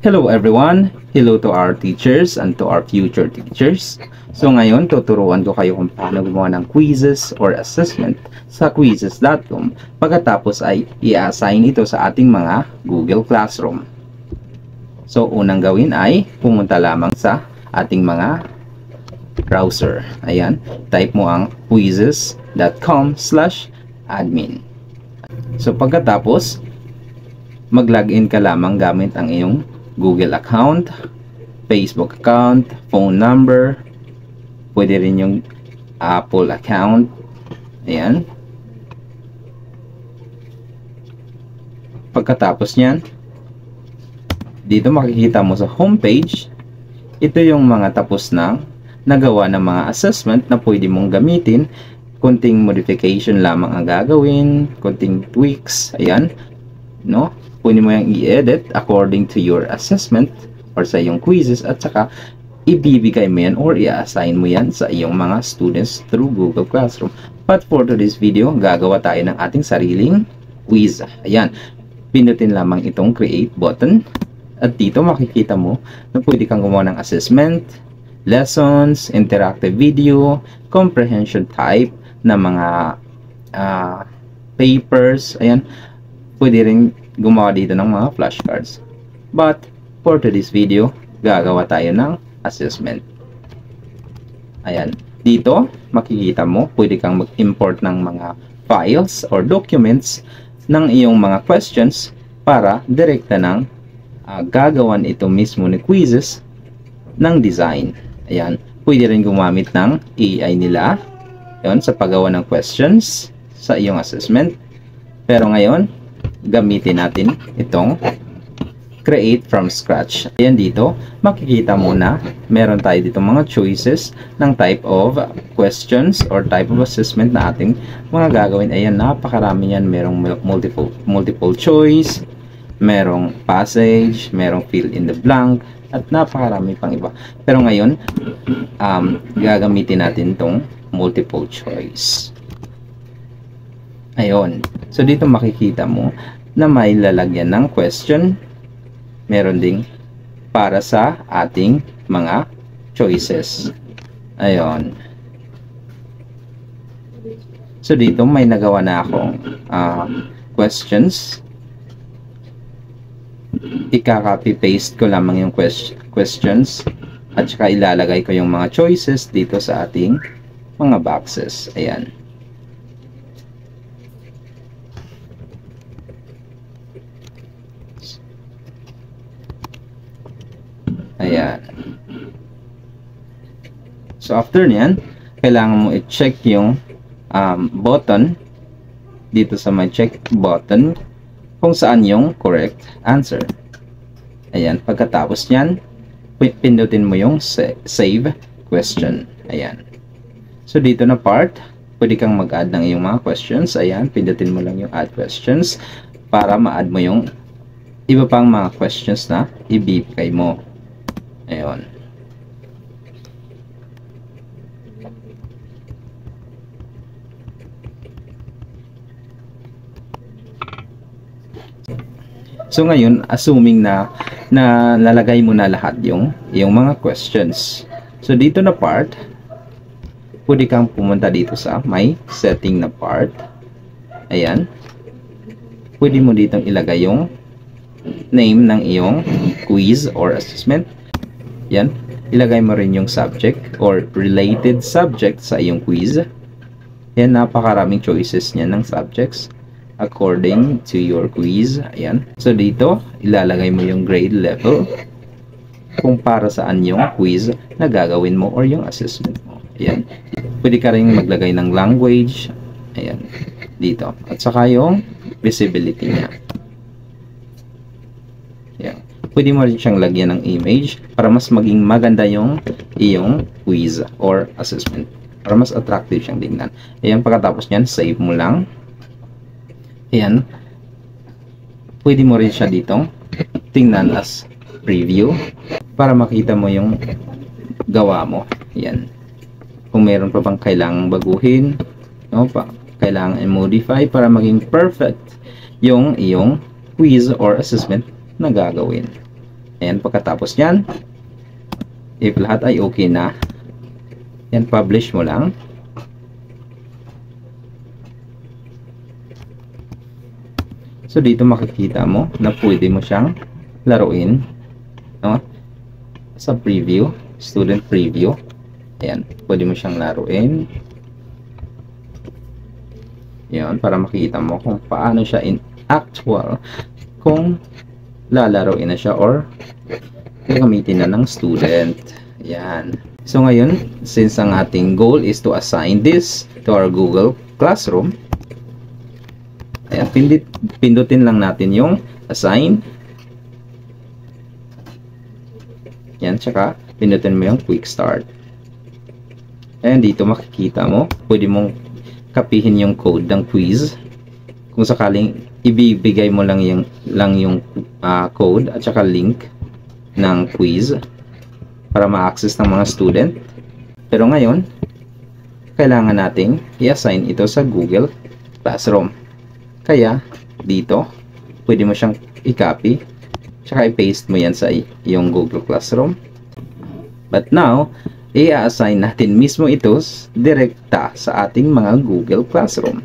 Hello everyone! Hello to our teachers and to our future teachers. So ngayon, tuturuan ko kayo kung paano gumawa ng quizzes or assessment sa quizzes.com pagkatapos ay i-assign ito sa ating mga Google Classroom. So unang gawin ay pumunta lamang sa ating mga browser. Ayan, type mo ang quizzes.com/admin. So pagkatapos, mag-login ka lamang gamit ang iyong Google account, Facebook account, phone number, pwede rin yung Apple account. Ayan. Pagkatapos nyan, dito makikita mo sa homepage, ito yung mga tapos na nagawa ng mga assessment na pwede mong gamitin. Konting modification lamang ang gagawin, konting tweaks. Ayan, no? Pwede mo yung i-edit according to your assessment or sa iyong quizzes, at saka ibibigay mo yan or i-assign mo yan sa iyong mga students through Google Classroom. But for today's video, gagawa tayo ng ating sariling quiz. Ayan, pinutin lamang itong create button at dito makikita mo na pwede kang gumawa ng assessment, lessons, interactive video, comprehension type na mga papers. Ayan, pwede rin gumawa dito ng mga flashcards. But for today's video, gagawa tayo ng assessment. Ayan, dito makikita mo pwede kang mag-import ng mga files or documents ng iyong mga questions para direkta ng gagawan ito mismo ni quizzes ng design. Ayan, pwede rin gumamit ng AI nila yon sa paggawa ng questions sa iyong assessment. Pero ngayon, gamitin natin itong create from scratch. Ayan, dito makikita mo na meron tayo dito mga choices ng type of questions or type of assessment na ating mga gagawin. Ayan, napakarami yan. Merong multiple choice, merong passage, merong fill in the blank, at napakarami pang iba. Pero ngayon, gagamitin natin itong multiple choice. Ayun. So dito makikita mo na may lalagyan ng question. Meron ding para sa ating mga choices. Ayun. So dito may nagawa na akong questions. Ika-copy paste ko lamang yung questions at saka ilalagay ko yung mga choices dito sa ating mga boxes. Ayan. Ayan. So after nyan, kailangan mo i-check yung button dito sa may check button kung saan yung correct answer. Ayan. Pagkatapos nyan, pindutin mo yung save question. Ayan. So dito na part, pwede kang mag-add ng iyong mga questions. Ayan. Pindutin mo lang yung add questions para ma-add mo yung iba pang mga questions na ibibigay mo. Ayun. So ngayon, assuming na lalagay mo na lahat yung mga questions. So dito na part, pwede kang pumunta dito sa may setting na part. Ayan. Pwede mo ditong ilagay yung name ng iyong quiz or assessment. Yan, ilagay mo rin yung subject or related subject sa iyong quiz. Yan, napakaraming choices niya ng subjects according to your quiz. Ayan. So dito, ilalagay mo yung grade level kung para saan yung quiz na gagawin mo or yung assessment mo. Ayan. Pwede ka rin maglagay ng language. Ayan. Dito. At saka yung visibility niya. Ayan. Pwede mo rin siyang lagyan ng image para mas maging maganda yung iyong quiz or assessment. Para mas attractive siyang tingnan. Ayan, pagkatapos nyan, save mo lang. Ayan. Pwede mo rin siya ditong tingnan as preview para makita mo yung gawa mo. Ayan. Kung meron pa bang kailangang baguhin, no, kailangan i-modify para maging perfect yung iyong quiz or assessment na gagawin. Ayan, pagkatapos yan, if lahat ay okay na, yan, publish mo lang. So, dito makikita mo na pwede mo siyang laruin, no? Sa preview, student preview. Ayan, pwede mo siyang laruin. Yan, para makita mo kung paano siya in actual, kung lalaruin na siya or gagamitin na ng student. Yan. So, ngayon, since ang ating goal is to assign this to our Google Classroom, ayan, pindutin lang natin yung assign. Yan, tsaka pindutin mo yung quick start. And dito makikita mo, pwede mong kapihin yung code ng quiz. Kung sakaling ibibigay mo lang yung code at saka link ng quiz para ma-access ng mga student. Pero ngayon, kailangan nating i-assign ito sa Google Classroom. Kaya, dito, pwede mo siyang i-copy, tsaka i-paste mo yan sa iyong Google Classroom. But now, i-assign natin mismo ito direkta sa ating mga Google Classroom.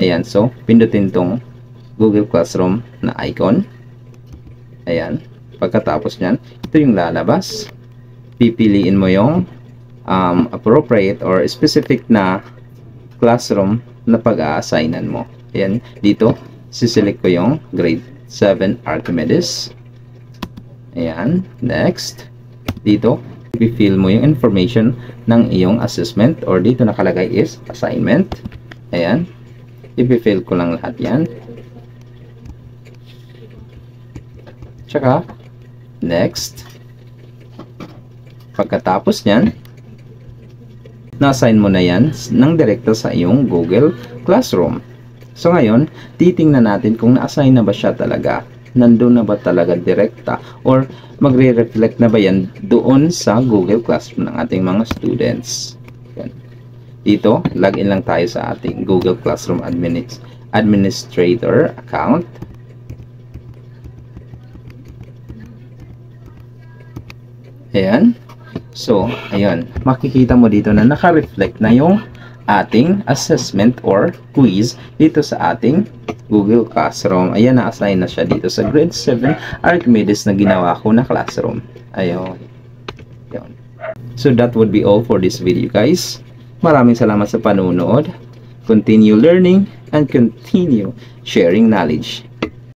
Ayan, so, pindutin tong Google Classroom na icon. Ayan, pagkatapos nyan, ito yung lalabas. Pipiliin mo yung appropriate or specific na classroom na pag-a-assignan mo. Ayan, dito, siselect ko yung grade 7 Archimedes. Ayan, next. Dito, i-fill mo yung information ng iyong assessment or dito nakalagay is assignment. Ayan, i-fill ko lang lahat yan. Tsaka, next. Pagkatapos nyan, na-assign mo na yan ng direkta sa iyong Google Classroom. So ngayon, titingnan natin kung na-assign na ba siya talaga. Nandun na ba talaga direkta or magre-reflect na ba yan doon sa Google Classroom ng ating mga students. Yan. Dito, login lang tayo sa ating Google Classroom Administrator account. Ayan. So, ayan. Makikita mo dito na naka-reflect na yung ating assessment or quiz dito sa ating Google Classroom. Ayan, na-assign na siya dito sa grade 7 Archimedes na ginawa ko na classroom. Ayun. Ayun. So that would be all for this video, guys. Maraming salamat sa panunood. Continue learning and continue sharing knowledge.